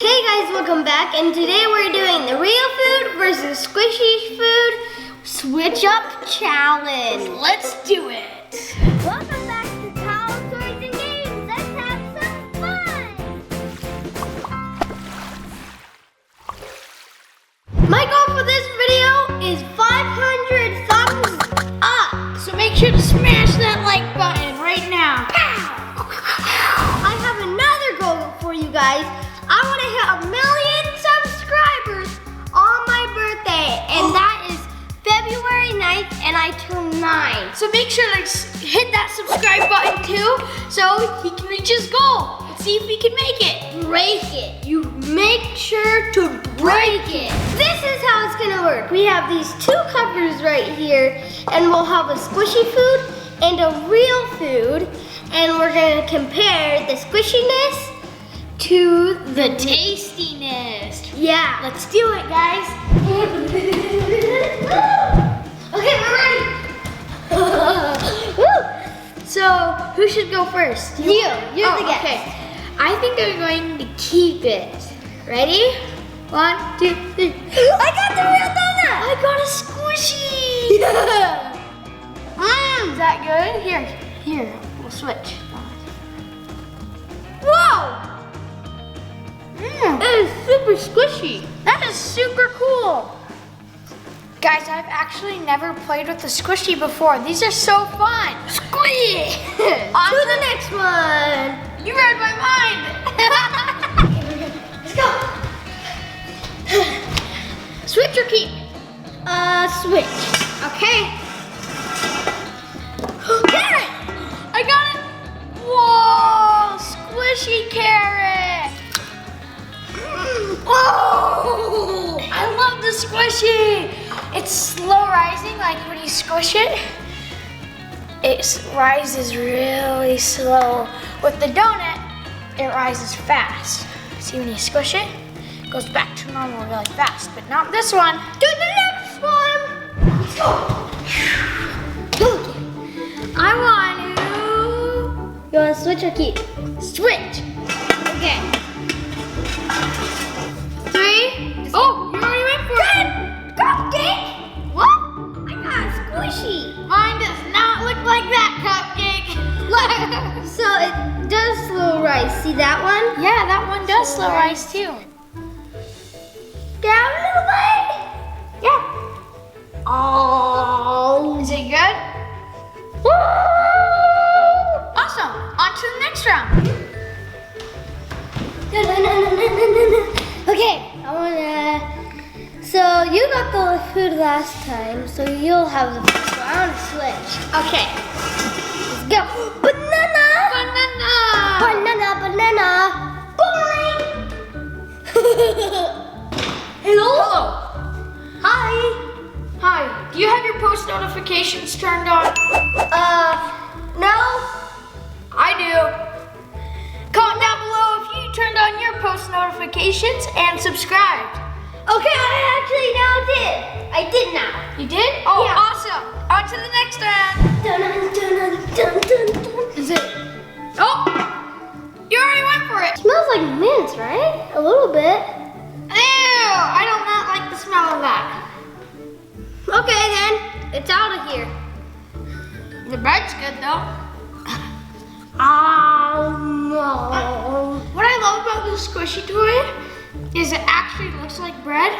Hey guys, welcome back, and today we're doing the real food versus squishy food switch up challenge. Let's do it. Welcome back to Kyle's Toys and Games. Let's have some fun. My goal for this video is 500 thumbs up. So make sure to smash that like button right now. I have another goal for you guys. I want to hit 1 million subscribers on my birthday, and that is February 9th, and I turn 9. So make sure to hit that subscribe button too, so he can reach his goal. Let's see if he can make it. Break it. You make sure to break it. This is how it's gonna work. We have these two covers right here, and we'll have a squishy food and a real food, and we're gonna compare the squishiness to The tastiness. yeah. Let's do it, guys. Okay, we're ready. Woo. So, who should go first? You're the guest. Okay. I think I'm going to keep it. Ready? 1, 2, 3. I got the real donut. I got a squishy. Is that good? Here, we'll switch. Whoa! It is super squishy. That is super cool. Guys, I've actually never played with the squishy before. These are so fun. Squishy. On to the next one. You read my mind. Let's go. Switch or keep? Switch. Okay. Carrot. I got it. Whoa, squishy carrot. Oh, I love the squishy. It's slow rising, like when you squish it, it rises really slow. With the donut, it rises fast. See, when you squish it, it goes back to normal really fast, but not this one. To the next one. Let's go. I want to You want to switch or keep? switch. Okay. 3. Oh, you already went for it. Cupcake? What? I got a squishy. Mine does not look like that cupcake. Look, so it does slow rise. See that one? Yeah, that one does slow rise too. Down a little bit. Yeah. Oh. Is it good? Woo! Awesome. On to the next round. Okay, I wanna. So you got the food last time, so you'll have the first one. I wanna switch. Okay. Let's go. Banana. Banana. Banana. Boing. Hello. Hi. Hi. Do you have your post notifications turned on? No. I do. Comment down below if you turned on your post notifications and subscribed. Okay, I actually now did. I did now. You did? Oh, Yeah. awesome. On to the next round. Dun, dun, dun, dun, dun, dun. Is it? Oh, you already went for it. Smells like mint, right? A little bit. Ew, I do not like the smell of that. Okay then, it's out of here. The bread's good though. No. What I love about this squishy toy is it actually looks like bread.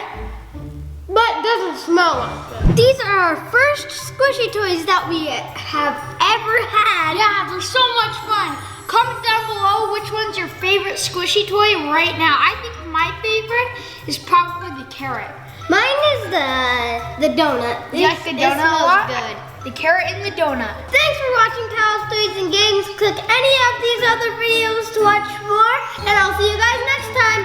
But doesn't smell like it. These are our first squishy toys that we have ever had. Yeah, they're so much fun. Comment down below which one's your favorite squishy toy right now. I think my favorite is probably the carrot. Mine is the donut. You like the donut a smells lot? good. The carrot and the donut. Thanks for watching Kyle's Toys and Games. Click any of these other videos to watch more, and I'll see you guys next time.